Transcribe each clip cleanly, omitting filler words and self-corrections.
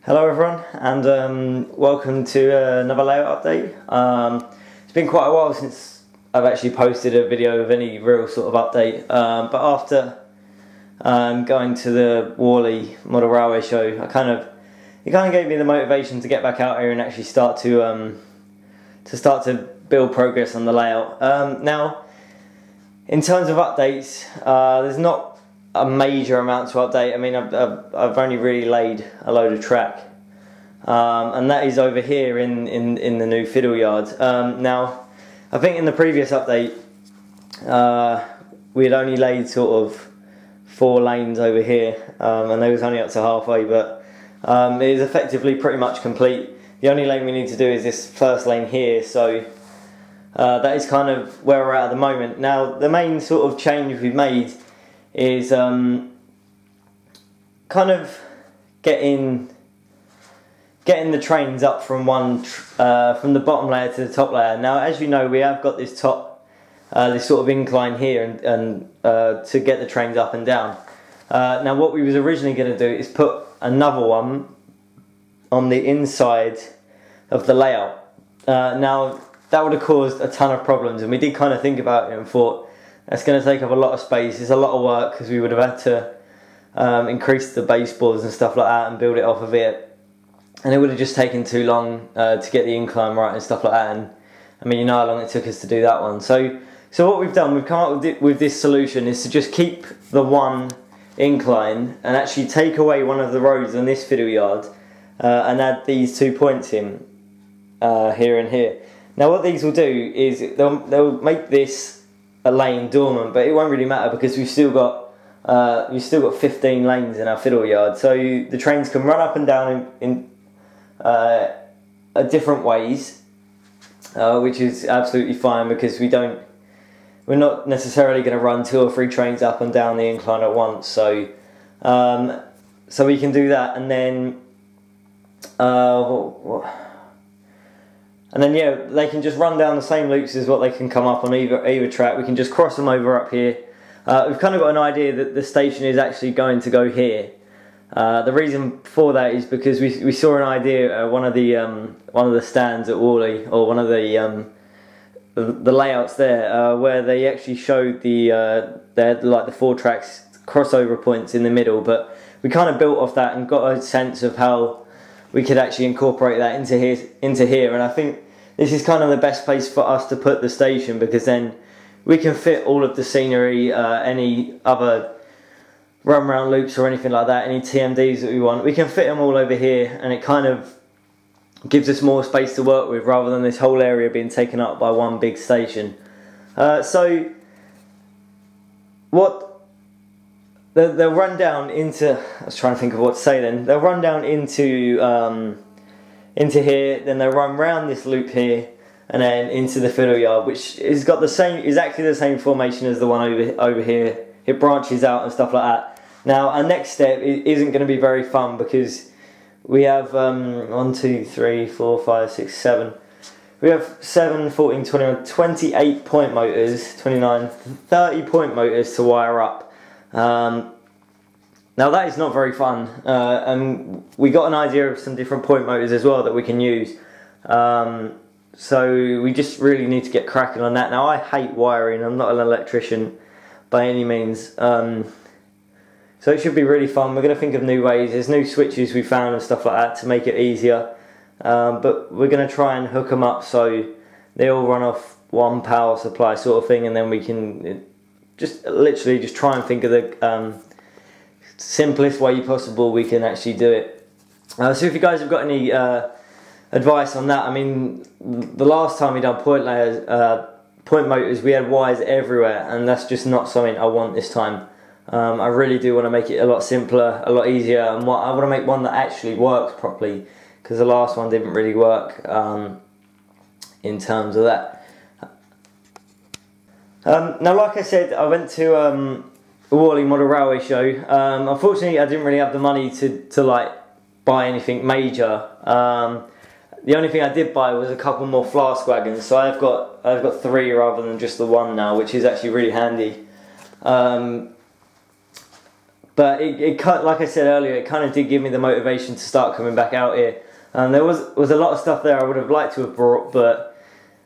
Hello everyone, and welcome to another layout update. It's been quite a while since I've actually posted a video of any real sort of update, but after going to the Worley Model Railway show, it kind of gave me the motivation to get back out here and actually start to build progress on the layout. Now, in terms of updates, there's not a major amount to update. I mean, I've only really laid a load of track, and that is over here in the new fiddle yard. Now, I think in the previous update we had only laid sort of 4 lanes over here, and they was only up to halfway, but it is effectively pretty much complete. The only lane we need to do is this first lane here, so that is kind of where we're at the moment. Now, the main sort of change we've made is kind of getting the trains up from from the bottom layer to the top layer. Now, as you know, we have got this this sort of incline here, and to get the trains up and down. Now, what we was originally going to do is put another one on the inside of the layout. Now, that would have caused a ton of problems, and we did kind of think about it and thought, that's going to take up a lot of space. It's a lot of work because we would have had to increase the baseboards and stuff like that and build it off of it, and it would have just taken too long to get the incline right and stuff like that. And I mean, you know how long it took us to do that one. So what we've done, we've come up with this solution, is to just keep the one incline and actually take away one of the roads on this fiddle yard and add these 2 points in here and here. Now, what these will do is they'll make this a lane dormant, but it won't really matter because we've still got 15 lanes in our fiddle yard, so the trains can run up and down in different ways, which is absolutely fine because we're not necessarily going to run 2 or 3 trains up and down the incline at once, so we can do that. And then yeah, they can just run down the same loops as what they can come up on either track. We can just cross them over up here. We've kind of got an idea that the station is actually going to go here. The reason for that is because we saw an idea at one of the stands at Worley, or one of the layouts there, where they actually showed they had like the 4 tracks crossover points in the middle. But we kind of built off that and got a sense of how we could actually incorporate that into here, and I think this is kind of the best place for us to put the station, because then we can fit all of the scenery, any other run round loops or anything like that, any TMDs that we want, we can fit them all over here, and it kind of gives us more space to work with rather than this whole area being taken up by one big station. So what they'll run down into, I was trying to think of what to say then, they'll run down into here, then they'll run round this loop here, and then into the fiddle yard, which has got exactly the same formation as the one over here. It branches out and stuff like that. Now, our next step isn't going to be very fun because we have 1, 2, 3, 4, 5, 6, 7. We have 7, 14, 21, 28 point motors, 29, 30 point motors to wire up. Now, that is not very fun, and we got an idea of some different point motors as well that we can use, so we just really need to get cracking on that. Now, I hate wiring, I'm not an electrician by any means, so it should be really fun. We're going to think of new ways. There's new switches we found and stuff like that to make it easier, but we're going to try and hook them up so they all run off one power supply sort of thing, and then we can literally just try and think of the simplest way possible we can actually do it. So if you guys have got any advice on that, I mean, the last time we done point motors, we had wires everywhere, and that's just not something I want this time. I really do want to make it a lot simpler, a lot easier, and I want to make one that actually works properly, because the last one didn't really work in terms of that. Now, like I said, I went to the Worley Model Railway show. Unfortunately, I didn't really have the money to like buy anything major. The only thing I did buy was a couple more flask wagons, so I've got 3 rather than just the 1 now, which is actually really handy. But but like I said earlier, it kind of did give me the motivation to start coming back out here. And there was a lot of stuff there I would have liked to have brought, but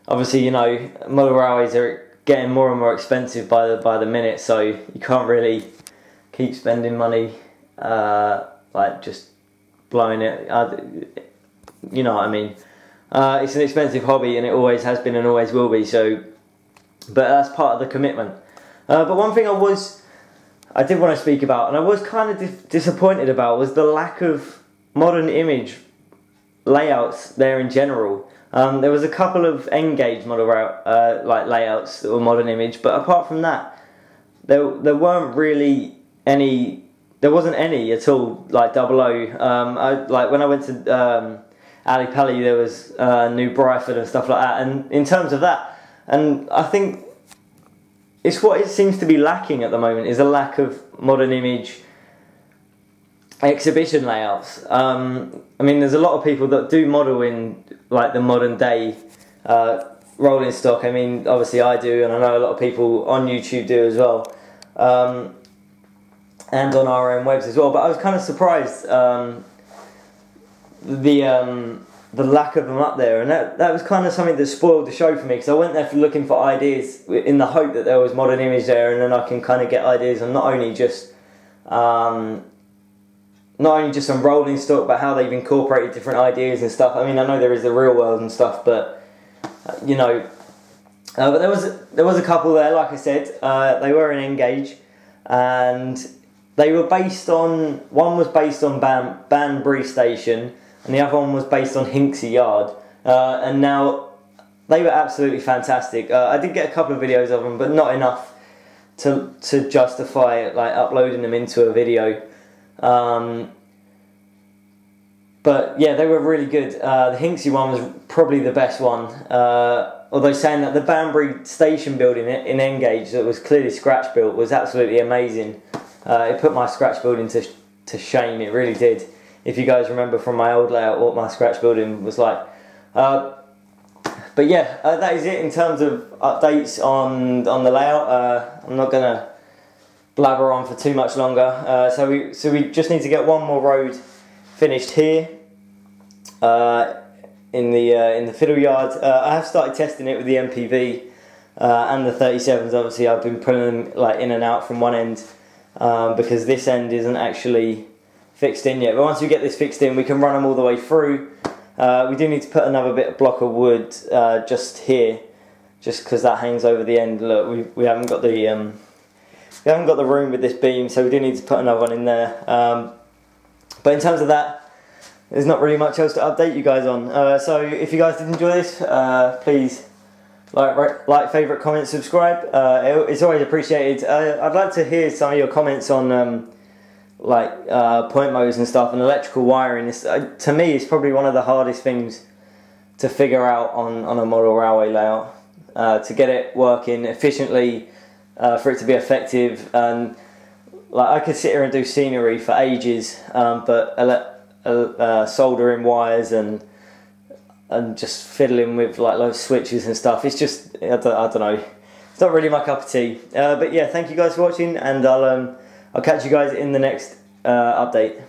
obviously, you know, model railways are getting more and more expensive by the minute, so you can't really keep spending money like just blowing it. You know what I mean? It's an expensive hobby, and it always has been and always will be. So, but that's part of the commitment. But one thing I did want to speak about, and I was kind of disappointed about, was the lack of modern image layouts there in general. There was a couple of N-gauge model like layouts that were modern image, but apart from that, there weren't really any. There wasn't any at all like 00. Like when I went to Ali Pali, there was New Bryford and stuff like that. And in terms of that, and I think it's what it seems to be lacking at the moment, is a lack of modern image exhibition layouts. I mean, there's a lot of people that do model in like the modern day rolling stock. I mean, obviously I do, and I know a lot of people on YouTube do as well, and on our own webs as well. But I was kind of surprised the lack of them up there, and that was kind of something that spoiled the show for me, because I went there looking for ideas in the hope that there was modern image there, and then I can kind of get ideas on not only just on rolling stock, but how they've incorporated different ideas and stuff. I mean, I know there is the real world and stuff, but you know, but there was a couple there. Like I said, they were in N-gauge, and they were based on, one was based on Banbury Station, and the other one was based on Hinksey Yard. And now they were absolutely fantastic. I did get a couple of videos of them, but not enough to justify like uploading them into a video. But yeah, they were really good. The Hinksey one was probably the best one. Although saying that, the Banbury Station building in N-gauge that was clearly scratch built was absolutely amazing. It put my scratch building to shame, it really did. If you guys remember from my old layout what my scratch building was like. But yeah, that is it in terms of updates on the layout. I'm not going to blabber on for too much longer. So we just need to get one more road finished here in the fiddle yard. I have started testing it with the MPV and the 37s. Obviously, I've been putting them like in and out from one end because this end isn't actually fixed in yet. But once we get this fixed in, we can run them all the way through. We do need to put another bit of block of wood just here, just because that hangs over the end. Look, we haven't got the room with this beam, so we do need to put another one in there. But in terms of that, there's not really much else to update you guys on. So if you guys did enjoy this, please like, favourite, comment, subscribe. It's always appreciated. I'd like to hear some of your comments on point motors and stuff, and electrical wiring. To me, it's probably one of the hardest things to figure out on a model railway layout, to get it working efficiently, for it to be effective. And like, I could sit here and do scenery for ages, but soldering wires and just fiddling with like loads of switches and stuff, it's just, I don't know, it's not really my cup of tea. But yeah, thank you guys for watching, and I'll catch you guys in the next update.